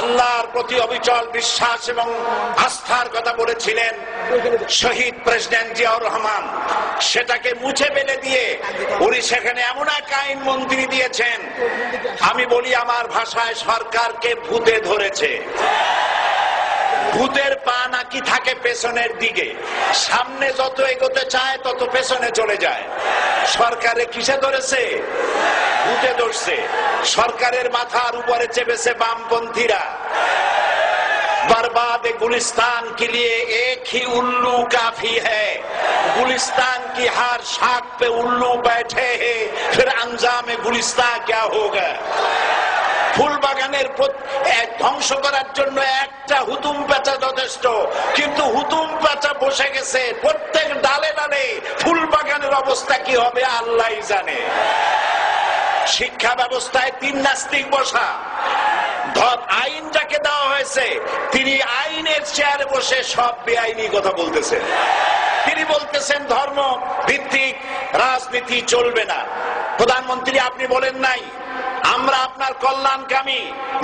আল্লাহর প্রতি অবিচল বিশ্বাস এবং আস্থার কথা বলেছিলেন শহীদ প্রেসিডেন্ট জিয়াউর রহমান, সেটাকে মুছে ফেলে দিয়ে উনি সেখানে এমন এক আইন মন্ত্রী দিয়েছেন, আমি বলি আমার ভাষায় সরকারকে ভূতে ধরেছে। ভূতের পা নাকি থাকে পেছনের দিকে, সামনে যত এগোতে চায় তত পেছনে চলে যায়। সরকারে কিসে ধরেছে? ভূতে ধরছে। সরকারের মাথার উপরে চেপেছে বামপন্থীরা। बर्बाद गुलिस्तान के लिए एक ही उल्लू काफी है, गुलिस्तान की हर शाख पे उल्लू बैठे हैं, फिर अंजाम गुलिस्तान क्या होगा। ফুল বাগানের ধ্বংস করার জন্য একটা হুতুম পেঁচা যথেষ্ট, কিন্তু হুতুম পেঁচা বসে গেছে প্রত্যেক ডালে ডালে। ফুল বাগানের অবস্থা কি হবে আল্লাহই জানে। শিক্ষা ব্যবস্থায় তিন নাস্তিক বসা। আইন যাকে দেওয়া হয়েছে তিনি আইনের চেয়ারে বসে সব বেআইনি কথা বলতেছেন। তিনি বলতেছেন ধর্ম ভিত্তিক রাজনীতি চলবে না। প্রধানমন্ত্রী আপনি বলেন নাই আমরা আপনার কল্যাণকামী,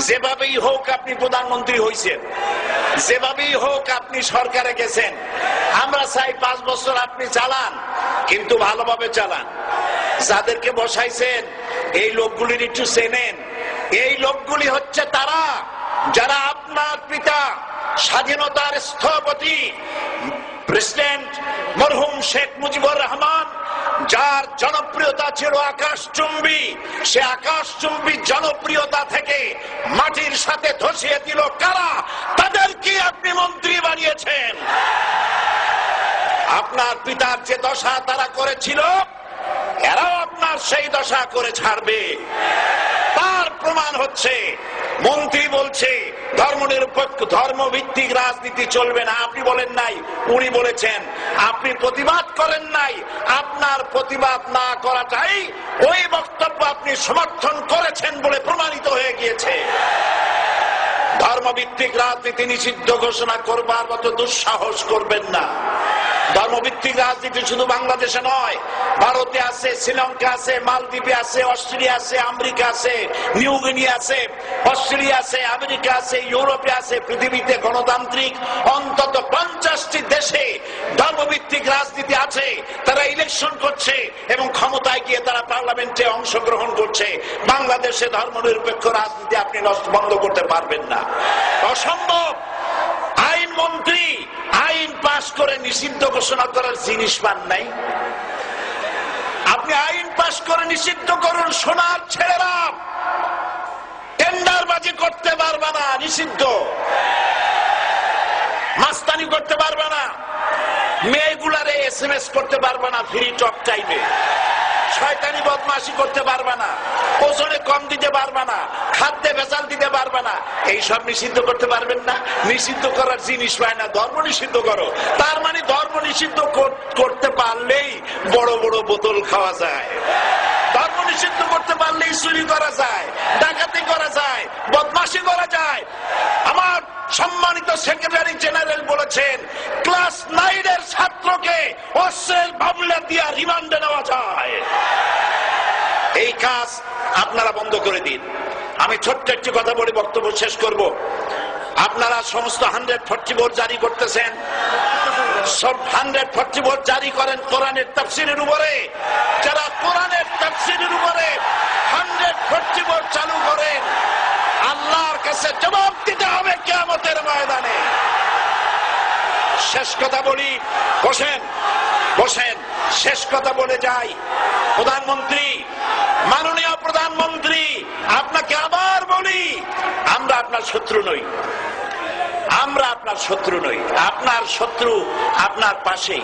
যেভাবেই হোক আপনি প্রধানমন্ত্রী হয়েছেন, যেভাবেই হোক আপনি সরকারে গেছেন, আমরা চাই 5 বছর আপনি চালান, কিন্তু ভালোভাবে চালান। যাদেরকে বসাইছেন এই লোকগুলির একটু চেনেন। এই লোকগুলি হচ্ছে তারা যারা আপনার পিতা স্বাধীনতার স্থপতি প্রেসিডেন্ট মরহুম শেখ মুজিবুর রহমান, যার জনপ্রিয়তা ছিল আকাশচুম্বী, সে আকাশচুম্বী জনপ্রিয়তা থেকে মাটির সাথে ধসিয়ে দিল কারা? তাদেরকে আপনি মন্ত্রী বানিয়েছেন। আপনার পিতার যে দশা তারা করেছিল, এরাও আপনার সেই দশা করে ছাড়বে। তার প্রমাণ হচ্ছে মন্ত্রী বলছে ধর্মনিরপেক্ষ ধর্মভিত্তিক রাজনীতি চলবে না। আপনি বলেন নাই, উনি বলেছেন। আপনি প্রতিবাদ করেন নাই। আপনার প্রতিবাদ না করাটাই ওই বক্তব্য আপনি সমর্থন করেছেন বলে প্রমাণিত হয়ে গিয়েছে। ধর্মভিত্তিক রাজনীতি নিষিদ্ধ ঘোষণা করবার মতো দুঃসাহস করবেন না। ধর্মভিত্তিক রাজনীতি শুধু বাংলাদেশে নয়, ভারতে আছে, শ্রীলঙ্কা আছে, মালদ্বীপে আছে, অস্ট্রেলিয়া আছে, আমেরিকা আছে, নিউ গিনি আছে, অস্ট্রেলিয়া আছে, আমেরিকা আছে, ইউরোপে আছে। পৃথিবীতে গণতান্ত্রিক অন্তত 50টি দেশে ধর্মভিত্তিক রাজনীতি আছে। তারা ইলেকশন করছে এবং ক্ষমতায় গিয়ে তারা পার্লামেন্টে অংশগ্রহণ করছে। বাংলাদেশে ধর্মনিরপেক্ষ রাজনীতি আপনি বন্ধ করতে পারবেন না, অসম্ভব। আইন মন্ত্রী আইন পাস করে নিষিদ্ধ ঘোষণা করার জিনিস পান নাই। আপনি আইন পাস করে নিষিদ্ধ করুন। সোনার ছেলেরা টেন্ডারবাজি করতে পারবে না, নিষিদ্ধ। মাস্তানি করতে পারবে না, মেয়েগুলারে SMS করতে পারবে না ফ্রি টক টাইমে, শয়তানি বদমাশি করতে পারবে না, ওজনে কম দিতে পারবে না, খাদ্যে ভেজাল দিতে পারবে না। এইসব নিষিদ্ধ করতে পারবেন না। নিষিদ্ধ করার জিনিস পায় না, ধর্ম নিষিদ্ধ করো। তার মানে ধর্ম নিষিদ্ধ করতে পারলেই বড় বড় বোতল খাওয়া যায়। ধর্ম নিষিদ্ধ করতে পারলেই চুরি করা যায়, ডাকাতি করা যায়, বদমাশি করা যায়। আমার সম্মানিত সেক্রেটারি জেনারেল বলেছেন ক্লাস 9 এর ছাত্রকে অস্ত্রের মামলা দিয়ে রিমান্ডে নেওয়া যায়। এই কাজ আপনারা বন্ধ করে দিন। আমি ছোট্ট একটি কথা বলে বক্তব্য শেষ করব। আপনারা সমস্ত 144 জারি করতেছেন, সব 144 জারি করেন কোরআনের তাফসীরের উপরে। যারা কোরআনের তাফসীরের উপরে 144 চালু করেন, আল্লাহর কাছে জবাব দিতে হবে কিয়ামতের ময়দানে। শেষ কথা বলি, বসেন বসেন, শেষ কথা বলে যাই। প্রধানমন্ত্রী, মাননীয় প্রধানমন্ত্রী, আপনাকে আবার বলি, আমরা আপনার শত্রু নই, আমরা আপনার শত্রু নই। আপনার শত্রু আপনার পাশেই।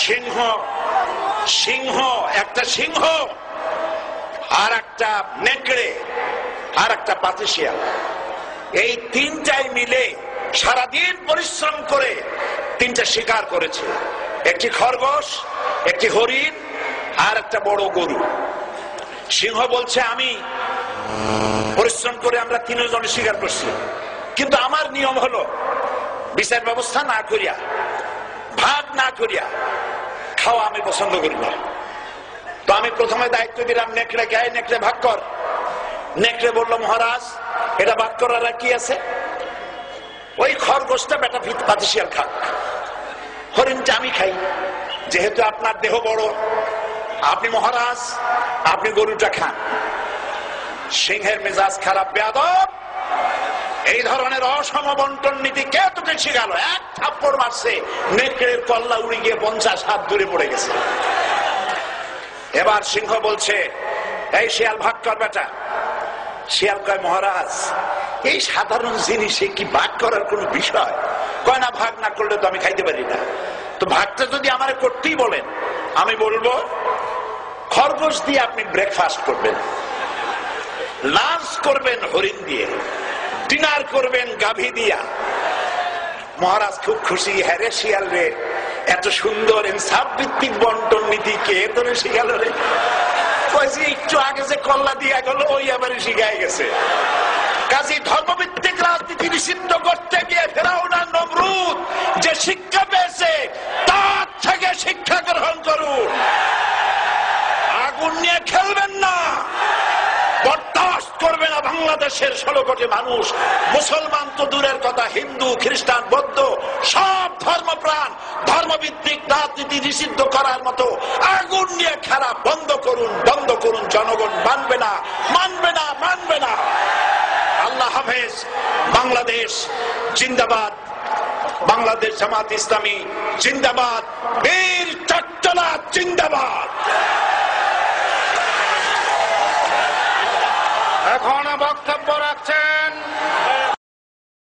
সিংহ, সিংহ, একটা সিংহ আর একটা নেকড়ে আর একটা পাতিশিয়াল, এই তিনটাই মিলে সারাদিন পরিশ্রম করে তিনটা শিকার করেছে। একটি খরগোশ, একটি হরিণ আর একটা বড় গরু। সিংহ বলছে আমি পরিশ্রম করে আমরা তিনজনে শিকার করছি, কিন্তু আমার নিয়ম হলো বিচার ব্যবস্থা না করিয়া, ভাগ না করিয়া খাওয়া আমি পছন্দ করি না। তো আমি প্রথমে দায়িত্ব দিলাম নেকড়ে গায়ে, নেকড়ে ভাগ কর। নেকড়ে বলল, মহারাজ এটা বাদ করার কি আছে, ওই খরগোশটা বেটা পাতিশিয়াল খাক, হরিণটা আমি খাই, যেহেতু আপনার দেহ বড়, আপনি মহারাজ, আপনি গরুটা খান। সিংহের মেজাজ খারাপ, বেয়াদব, এই ধরনের অসম বন্টন নীতি কে তোকে শিখালো? এক থাপ্পড় মারছে, নেকড়ের কল্লা উড়ে গিয়ে 50 হাত দূরে পড়ে গেছে। এবার সিংহ বলছে, এই শিয়াল ভাগ কর বেটা। শিয়াল কয়, মহারাজ এই সাধারণ জিনিসে কি ভাগ করার কোন বিষয়? কয় না, ভাগ না করলে তো আমি খাইতে পারি না। তো ভাগটা যদি আমার করতেই বলেন, আমি বলবো খরগোশ দিয়ে আপনি ব্রেকফাস্ট করবেন, লাঞ্চ করবেন হরিণ দিয়ে, ডিনার করবেন গাভী দিয়া। মহারাজ খুব খুশি, হ্যাঁ রে শিয়াল রে, এত সুন্দর ইনসাফ ভিত্তিক বন্টন নীতি কে তোরে শিখাল রে? একটু আগে যে কল্লা দিয়া গেল ওই আবার শিখাই গেছে। কাজী ধর্মভিত্তিক রাজনীতি নিষিদ্ধ করতে গিয়ে ফেরাউন আর নমরুদ যে শিক্ষা পেয়েছে তার থেকে শিক্ষা গ্রহণ করুন। আগুন নিয়ে খেলবেন না, বরদাস্ত করবে না বাংলাদেশের 16 কোটি মানুষ। মুসলমান তো দূরের কথা, হিন্দু, খ্রিস্টান, বৌদ্ধ সব ধর্মপ্রাণ ধর্মভিত্তিক রাজনীতি নিষিদ্ধ করার মতো আগুন নিয়ে খেলা বন্ধ করুন, বন্ধ করুন। জনগণ মানবে না, মানবে না, মানবে না। আল্লাহ হাফেজ। বাংলাদেশ জিন্দাবাদ, বাংলাদেশ জামাত ইসলামী জিন্দাবাদ, বীর চট্টলা জিন্দাবাদ। এখন বক্তব্য রাখছেন